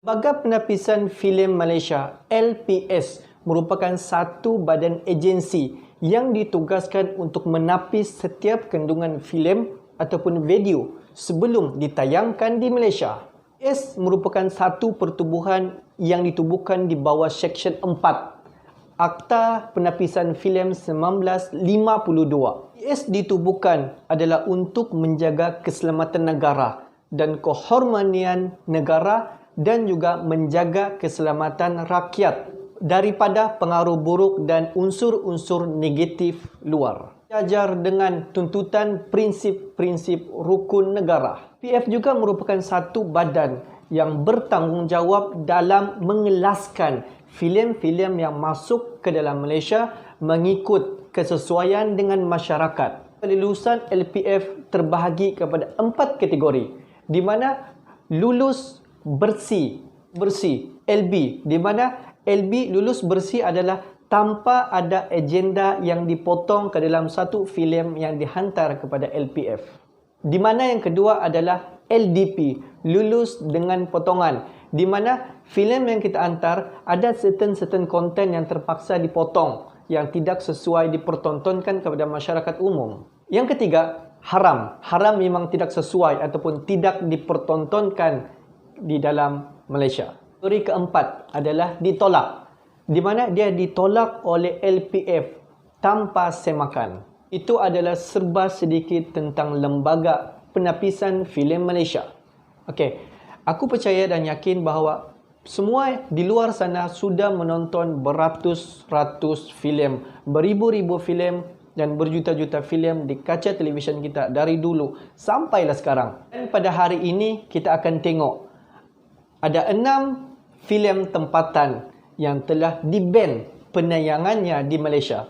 Lembaga Penapisan Filem Malaysia (LPS) merupakan satu badan agensi yang ditugaskan untuk menapis setiap kandungan filem ataupun video sebelum ditayangkan di Malaysia. LPS merupakan satu pertubuhan yang ditubuhkan di bawah Seksyen 4 Akta Penapisan Filem 1952. LPS ditubuhkan adalah untuk menjaga keselamatan negara dan kehormatan negara dan juga menjaga keselamatan rakyat daripada pengaruh buruk dan unsur-unsur negatif luar. Sejajar dengan tuntutan prinsip-prinsip rukun negara. PF juga merupakan satu badan yang bertanggungjawab dalam mengelaskan filem-filem yang masuk ke dalam Malaysia mengikut kesesuaian dengan masyarakat. Kelulusan LPF terbahagi kepada 4 kategori, di mana lulus bersih LB, di mana LB lulus bersih adalah tanpa ada agenda yang dipotong ke dalam satu filem yang dihantar kepada LPF. Di mana yang kedua adalah LDP, lulus dengan potongan, di mana filem yang kita hantar ada certain konten yang terpaksa dipotong yang tidak sesuai dipertontonkan kepada masyarakat umum. Yang ketiga, haram. Haram memang tidak sesuai ataupun tidak dipertontonkan di dalam Malaysia. Kategori keempat adalah ditolak, di mana dia ditolak oleh LPF tanpa semakan. Itu adalah serba sedikit tentang Lembaga Penapisan Filem Malaysia. Okey, aku percaya dan yakin bahawa semua di luar sana sudah menonton beratus-ratus filem, beribu-ribu filem dan berjuta-juta filem di kaca televisyen kita dari dulu sampailah sekarang. Dan pada hari ini kita akan tengok ada 6 filem tempatan yang telah di-ban penayangannya di Malaysia.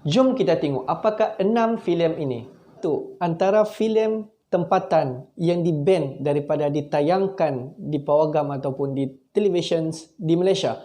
Jom kita tengok apakah 6 filem ini. Itu antara filem tempatan yang di-ban daripada ditayangkan di pawagam ataupun di televisyen di Malaysia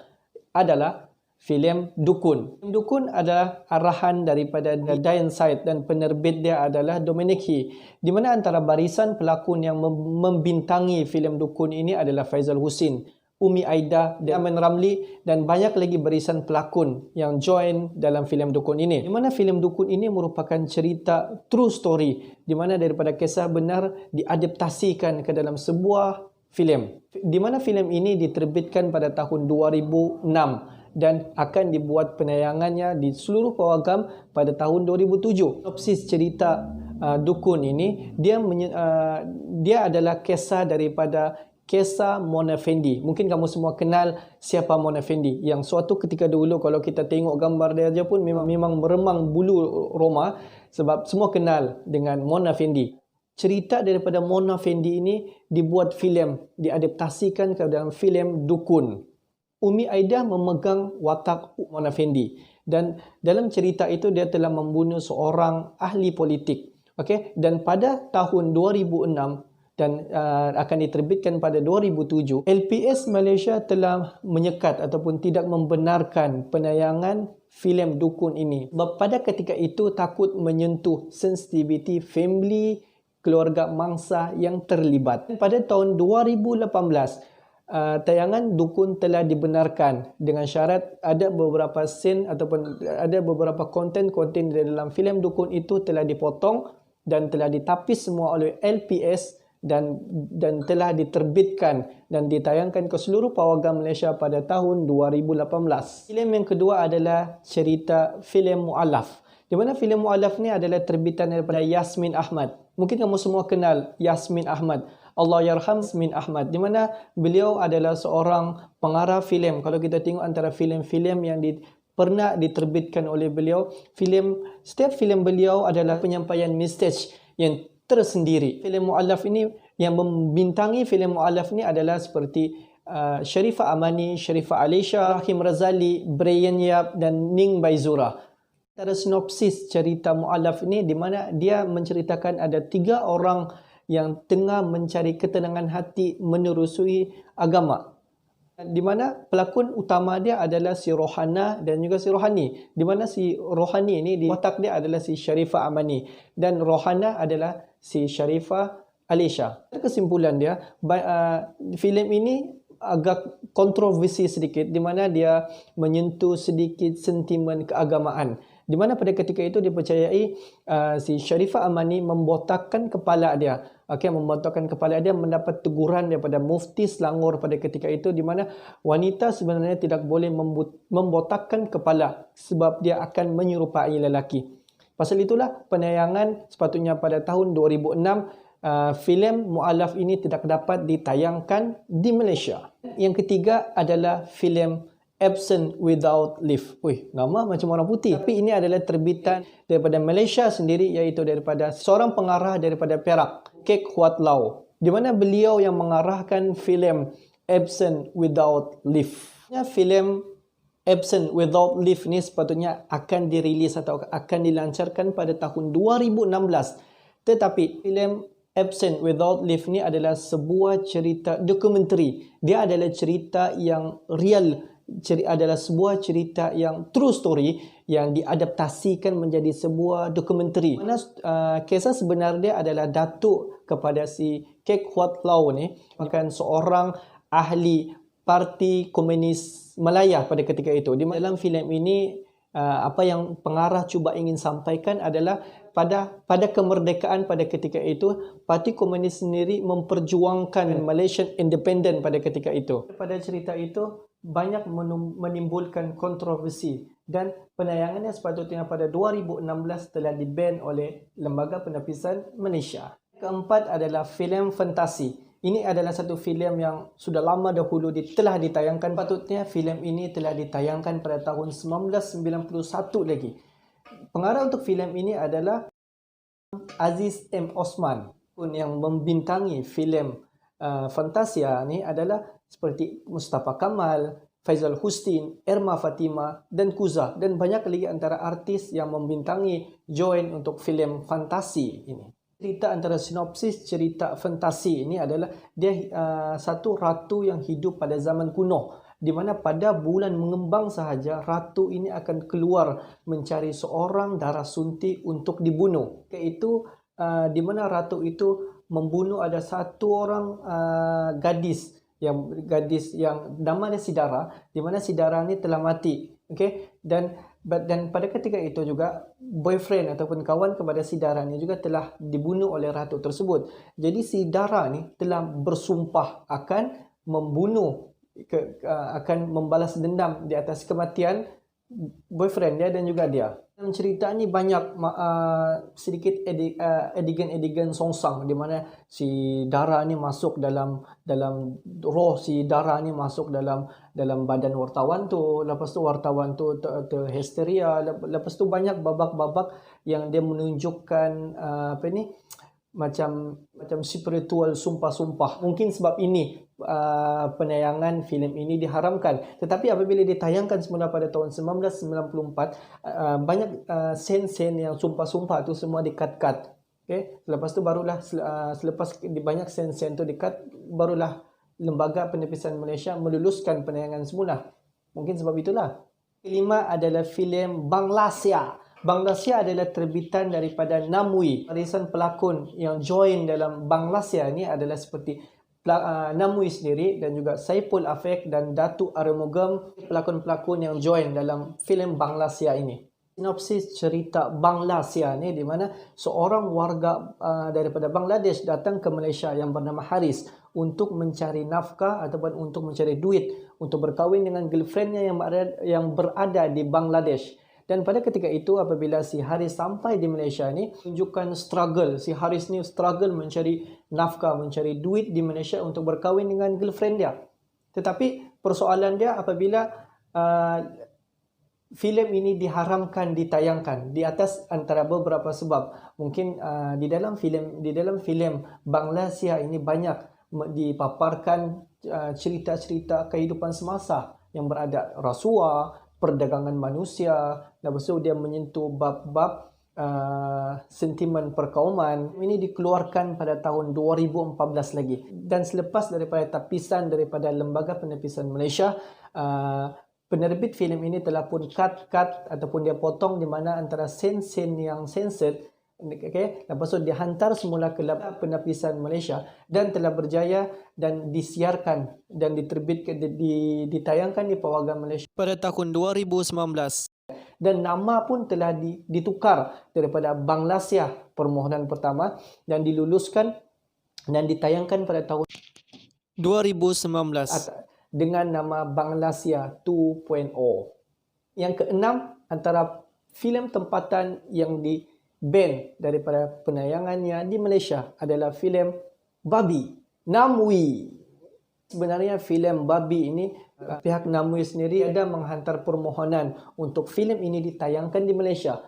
adalah filem Dukun. Dukun adalah arahan daripada Dayan Said dan penerbit dia adalah Dominic Hee, di mana antara barisan pelakon yang membintangi filem Dukun ini adalah Faizal Husin, Umi Aida, Aman Ramli dan banyak lagi barisan pelakon yang join dalam filem Dukun ini. Di mana filem Dukun ini merupakan cerita true story, di mana daripada kisah benar diadaptasikan ke dalam sebuah filem. Di mana filem ini diterbitkan pada tahun 2006 dan akan dibuat penayangannya di seluruh pawagam pada tahun 2007. Sinopsis cerita Dukun ini, dia adalah kisah daripada kisah Mona Fendi. Mungkin kamu semua kenal siapa Mona Fendi, yang suatu ketika dulu kalau kita tengok gambar dia aja pun memang meremang bulu roma, sebab semua kenal dengan Mona Fendi. Cerita daripada Mona Fendi ini dibuat filem, diadaptasikan ke dalam filem Dukun. Umi Aida memegang watak Mona Fendi dan dalam cerita itu dia telah membunuh seorang ahli politik. Okey, dan pada tahun 2006 dan akan diterbitkan pada 2007, LPS Malaysia telah menyekat ataupun tidak membenarkan penayangan filem Dukun ini. Pada ketika itu takut menyentuh sensitiviti family, keluarga mangsa yang terlibat. Pada tahun 2018, tayangan Dukun telah dibenarkan dengan syarat ada beberapa scene ataupun ada beberapa konten-konten di dalam filem Dukun itu telah dipotong dan telah ditapis semua oleh LPS dan telah diterbitkan dan ditayangkan ke seluruh pawagam Malaysia pada tahun 2018. Filem yang kedua adalah cerita filem Mu'alaf, di mana filem Mu'alaf ni adalah terbitan daripada Yasmin Ahmad. Mungkin kamu semua kenal Yasmin Ahmad. Allahyarham Yasmin Ahmad, di mana beliau adalah seorang pengarah filem. Kalau kita tengok antara filem-filem yang pernah diterbitkan oleh beliau, setiap filem beliau adalah penyampaian message yang tersendiri. Filem Mu'alaf ini, yang membintangi filem Mu'alaf ini adalah seperti Sharifah Amani, Sharifah Alisha, Rahim Razali, Brian Yap dan Ning Baizura. Antara sinopsis cerita Mu'alaf ini, di mana dia menceritakan ada 3 orang yang tengah mencari ketenangan hati menerusui agama. Di mana pelakon utama dia adalah si Rohana dan juga si Rohani. Di mana si Rohani ini di watak dia adalah si Sharifah Amani dan Rohana adalah si Sharifah Alisha. Kesimpulan dia, filem ini agak kontroversi sedikit, di mana dia menyentuh sedikit sentimen keagamaan. Di mana pada ketika itu dipercayai si Sharifah Amani membotakkan kepala dia. Membotakkan kepala dia, mendapat teguran daripada Mufti Selangor pada ketika itu, di mana wanita sebenarnya tidak boleh membotakkan kepala sebab dia akan menyerupai lelaki. Pasal itulah penayangan sepatutnya pada tahun 2006 filem Mu'alaf ini tidak dapat ditayangkan di Malaysia. Yang ketiga adalah filem Absent Without Leave. Nama macam orang putih. Tapi ini adalah terbitan daripada Malaysia sendiri, iaitu daripada seorang pengarah daripada Perak, Kek Huat Lau, di mana beliau yang mengarahkan filem Absent Without Leave. Filem Absent Without Leave ni sepatutnya akan dirilis atau akan dilancarkan pada tahun 2016. Tetapi filem Absent Without Leave ni adalah sebuah cerita dokumentari. Dia adalah cerita yang real, adalah sebuah cerita yang true story yang diadaptasikan menjadi sebuah dokumentari. Mana kisah sebenar dia adalah datuk kepada si Kek Huat Lau ni, bukan seorang ahli Parti Komunis Malaya pada ketika itu. Di dalam filem ini apa yang pengarah cuba ingin sampaikan adalah pada kemerdekaan pada ketika itu, Parti Komunis sendiri memperjuangkan Malaysian Independent pada ketika itu. Pada cerita itu banyak menimbulkan kontroversi dan penayangannya sepatutnya pada 2016 telah di-ban oleh Lembaga Penepisan Malaysia. Keempat adalah filem fantasi. Ini adalah satu filem yang sudah lama dahulu telah ditayangkan. Patutnya filem ini telah ditayangkan pada tahun 1991 lagi. Pengarah untuk filem ini adalah Aziz M. Osman, yang membintangi filem Fantasia ni adalah seperti Mustafa Kamal, Faizal Hustin, Erma Fatima dan Kuza, dan banyak lagi antara artis yang membintangi join untuk filem fantasi ini. Cerita antara sinopsis cerita fantasi ini adalah dia satu ratu yang hidup pada zaman kuno, di mana pada bulan mengembang sahaja ratu ini akan keluar mencari seorang darah sunti untuk dibunuh. Iaitu di mana ratu itu membunuh ada satu orang gadis yang nama dia Sidara, di mana Sidara ni telah mati. Dan pada ketika itu juga boyfriend ataupun kawan kepada Sidara ni juga telah dibunuh oleh ratu tersebut. Jadi Sidara ni telah bersumpah akan membunuh, akan membalas dendam di atas kematian boyfriend dia dan juga dia. Dalam cerita ni banyak sedikit adegan-adegan songsang, di mana si Dara ni masuk dalam roh si Dara ni masuk dalam badan wartawan tu. Lepas tu wartawan tu terhisteria. Lepas tu banyak babak-babak yang dia menunjukkan macam spiritual sumpah-sumpah. Mungkin sebab ini penayangan filem ini diharamkan. Tetapi apabila ditayangkan semula pada tahun 1994, banyak sen-sen yang sumpah-sumpah tu semua di-cut. Lepas tu barulah selepas banyak sen-sen tu di-cut, barulah Lembaga Penepisan Malaysia meluluskan penayangan semula. Mungkin sebab itulah. Kelima adalah filem Banglasia. Banglasia adalah terbitan daripada Namwi. Barisan pelakon yang join dalam Banglasia ini adalah seperti Namwi sendiri dan juga Saipul Afek dan Datuk Arumugam, pelakon-pelakon yang join dalam filem Banglasia ini. Sinopsis cerita Banglasia ni di mana seorang warga daripada Bangladesh datang ke Malaysia yang bernama Haris untuk mencari nafkah ataupun untuk mencari duit untuk berkahwin dengan girlfriendnya yang berada di Bangladesh. Dan pada ketika itu apabila si Haris sampai di Malaysia ni, tunjukkan struggle. Si Haris ni struggle mencari nafkah, mencari duit di Malaysia untuk berkahwin dengan girlfriend dia. Tetapi persoalan dia apabila filem ini diharamkan ditayangkan di atas antara beberapa sebab. Mungkin di dalam filem Banglasia ini banyak dipaparkan cerita-cerita kehidupan semasa yang berada rasuah, perdagangan manusia. Lepas tu dia menyentuh bab-bab sentimen perkauman. Ini dikeluarkan pada tahun 2014 lagi. Dan selepas daripada tapisan daripada Lembaga Penepisan Malaysia, penerbit filem ini telah pun cut ataupun dia potong di mana antara sen-sen yang censored Okay. Lepas tu dihantar semula ke Lab Penapisan Malaysia dan telah berjaya dan disiarkan dan diterbitkan, ditayangkan di Pawagam Malaysia pada tahun 2019. Dan nama pun telah ditukar daripada Banglasia permohonan pertama dan diluluskan dan ditayangkan pada tahun 2019 dengan nama Banglasia 2.0. Yang keenam, antara filem tempatan yang di-ban daripada penayangannya di Malaysia adalah filem Babi, Namwi. Sebenarnya filem Babi ini, pihak Namwi sendiri ada menghantar permohonan untuk filem ini ditayangkan di Malaysia.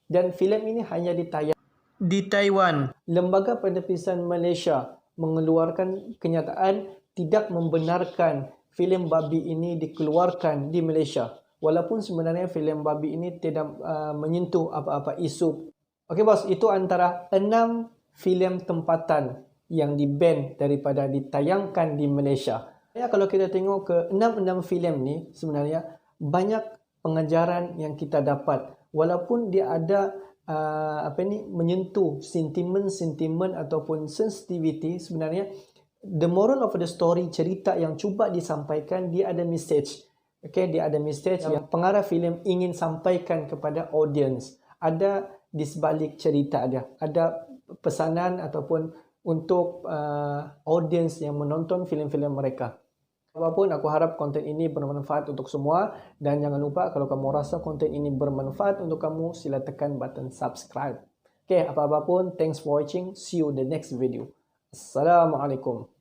Dan filem ini hanya ditayang di Taiwan. Lembaga Penapisan Malaysia mengeluarkan kenyataan tidak membenarkan filem Babi ini dikeluarkan di Malaysia. Walaupun sebenarnya filem Babi ini tidak menyentuh apa-apa isu. Okey bos, itu antara 6 filem tempatan yang di-ban daripada ditayangkan di Malaysia. Ya, kalau kita tengok ke 6 filem ni, sebenarnya banyak pengajaran yang kita dapat. Walaupun dia ada menyentuh sentimen-sentimen ataupun sensitivity, sebenarnya the moral of the story, cerita yang cuba disampaikan, dia ada message. Okay, dia ada message yang pengarah filem ingin sampaikan kepada audience. Ada di sebalik cerita dia. Ada pesanan ataupun untuk audience yang menonton filem-filem mereka. Apapun, aku harap konten ini bermanfaat untuk semua. Dan jangan lupa, kalau kamu rasa konten ini bermanfaat untuk kamu, sila tekan button subscribe. Okay, apa-apa pun, thanks for watching. See you in the next video. Assalamualaikum.